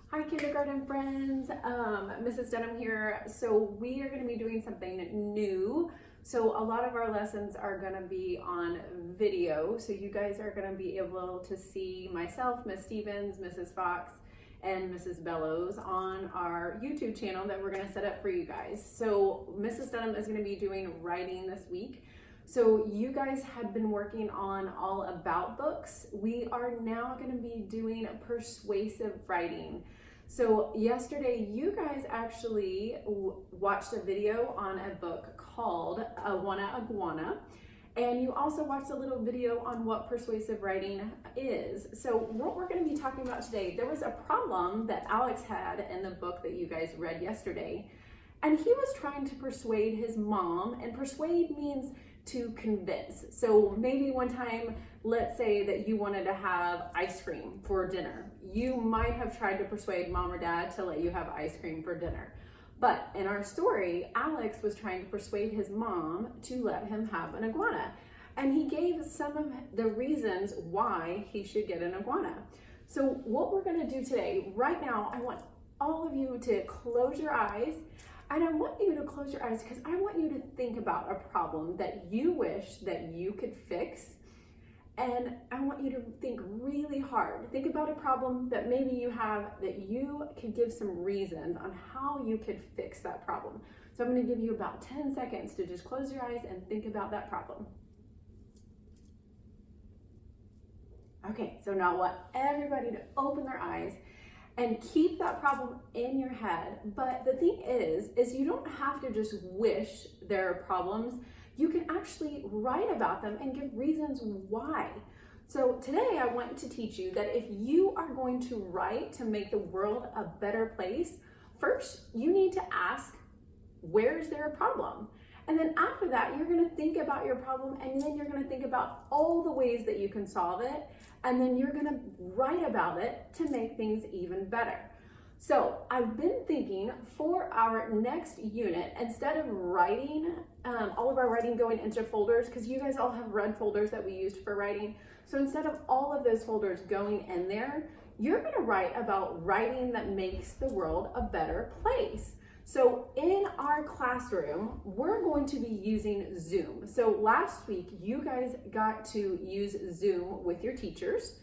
Hi kindergarten friends, Mrs. Dunham here. So we are going to be doing something new. So a lot of our lessons are going to be on video. So you guys are going to be able to see myself, Miss Stevens, Mrs. Fox, and Mrs. Bellows on our YouTube channel that we're going to set up for you guys. So Mrs. Dunham is going to be doing writing this week. So you guys had been working on all about books. We are now going to be doing persuasive writing. So yesterday you guys actually watched a video on a book called Awana Iguana, and you also watched a little video on what persuasive writing is. So what we're going to be talking about today, there was a problem that Alex had in the book that you guys read yesterday, and he was trying to persuade his mom, and persuade means to convince. So maybe one time, let's say that you wanted to have ice cream for dinner. You might have tried to persuade mom or dad to let you have ice cream for dinner. But in our story, Alex was trying to persuade his mom to let him have an iguana. And he gave some of the reasons why he should get an iguana. So what we're gonna do today, right now, I want all of you to close your eyes. And I want you to close your eyes because I want you to think about a problem that you wish that you could fix. And I want you to think really hard. Think about a problem that maybe you have that you could give some reasons on how you could fix that problem. So I'm going to give you about 10 seconds to just close your eyes and think about that problem. Okay, so now I want everybody to open their eyes and keep that problem in your head. But the thing is you don't have to just wish there are problems. You can actually write about them and give reasons why. So today I want to teach you that if you are going to write to make the world a better place, first you need to ask, where is there a problem? And then after that, you're gonna think about your problem, and then you're gonna think about all the ways that you can solve it, and then you're gonna write about it to make things even better. So I've been thinking for our next unit, instead of writing, all of our writing going into folders, because you guys all have red folders that we used for writing. So instead of all of those folders going in there, you're gonna write about writing that makes the world a better place. So in our classroom, we're going to be using Zoom. So last week, you guys got to use Zoom with your teachers,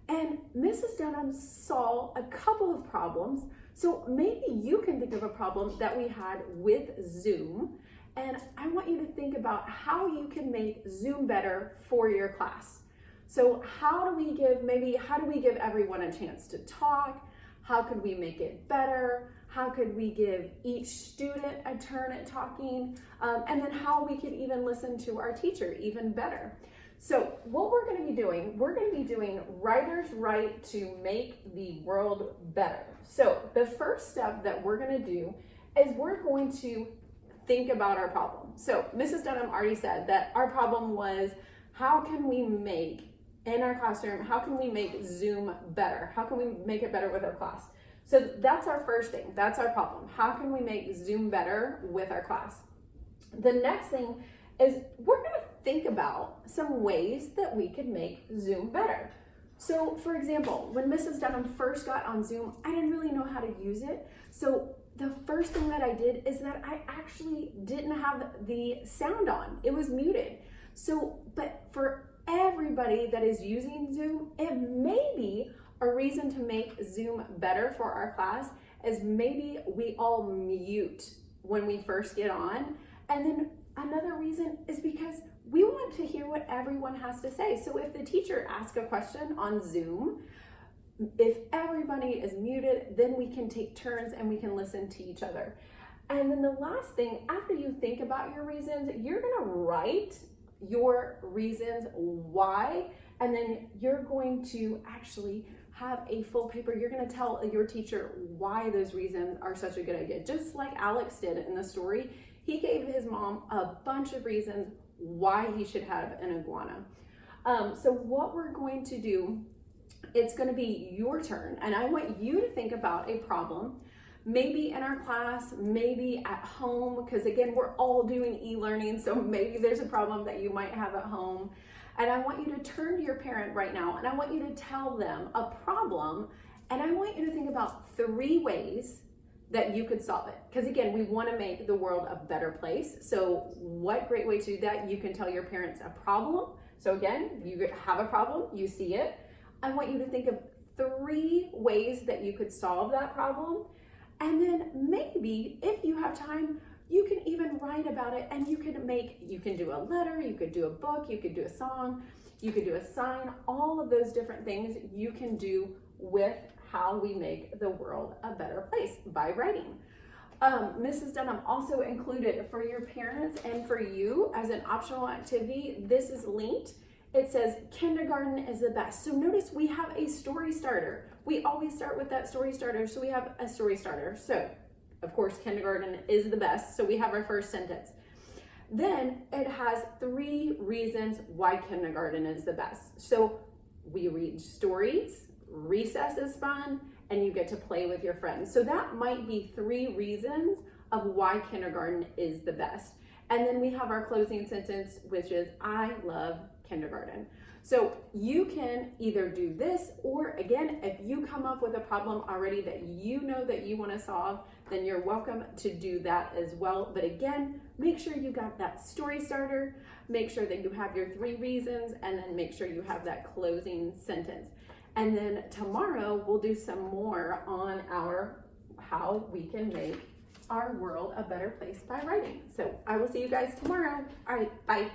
and Mrs. Dunham saw a couple of problems. So maybe you can think of a problem that we had with Zoom, and I want you to think about how you can make Zoom better for your class. So how do we give everyone a chance to talk? How could we make it better? How could we give each student a turn at talking? And then how we could even listen to our teacher even better. So what we're gonna be doing, Writers Write to Make the World Better. So the first step that we're gonna do is we're going to think about our problem. So Mrs. Dunham already said that our problem was, how can we make in our classroom, how can we make Zoom better? How can we make it better with our class? So that's our first thing, that's our problem. How can we make Zoom better with our class? The next thing is we're gonna think about some ways that we could make Zoom better. So for example, when Mrs. Dunham first got on Zoom, I didn't really know how to use it. So the first thing that I did is that I actually didn't have the sound on, it was muted. So, but for everybody that is using Zoom, it may be a reason to make Zoom better for our class is maybe we all mute when we first get on. And then another reason is because we want to hear what everyone has to say. So if the teacher asks a question on Zoom, if everybody is muted, then we can take turns and we can listen to each other. And then the last thing, after you think about your reasons, you're gonna write your reasons why, and then you're going to actually have a full paper. You're going to tell your teacher why those reasons are such a good idea. Just like Alex did in the story, he gave his mom a bunch of reasons why he should have an iguana. So what we're going to do, it's going to be your turn, and I want you to think about a problem, maybe in our class, maybe at home, because again, we're all doing e-learning, so maybe there's a problem that you might have at home. And I want you to turn to your parent right now, and I want you to tell them a problem And I want you to think about 3 ways that you could solve it. Because again, we want to make the world a better place. So what great way to do that? You can tell your parents a problem. So again, you have a problem, you see it. I want you to think of 3 ways that you could solve that problem. And then maybe if you have time, you can even write about it, and you can do a letter, you could do a book, you could do a song, you could do a sign, all of those different things you can do with how we make the world a better place by writing. Mrs. Dunham also included for your parents and for you as an optional activity, this is linked. It says kindergarten is the best. So notice we have a story starter. We always start with that story starter. So we have a story starter. So of course, kindergarten is the best. So we have our first sentence. Then it has 3 reasons why kindergarten is the best. So we read stories, recess is fun, and you get to play with your friends. So that might be 3 reasons of why kindergarten is the best. And then we have our closing sentence, which is, I love kindergarten. So you can either do this, or again, if you come up with a problem already that you know that you want to solve, then you're welcome to do that as well. But again, make sure you got that story starter, make sure that you have your 3 reasons, and then make sure you have that closing sentence. And then tomorrow we'll do some more on how we can make our world a better place by writing. So I will see you guys tomorrow. All right, bye.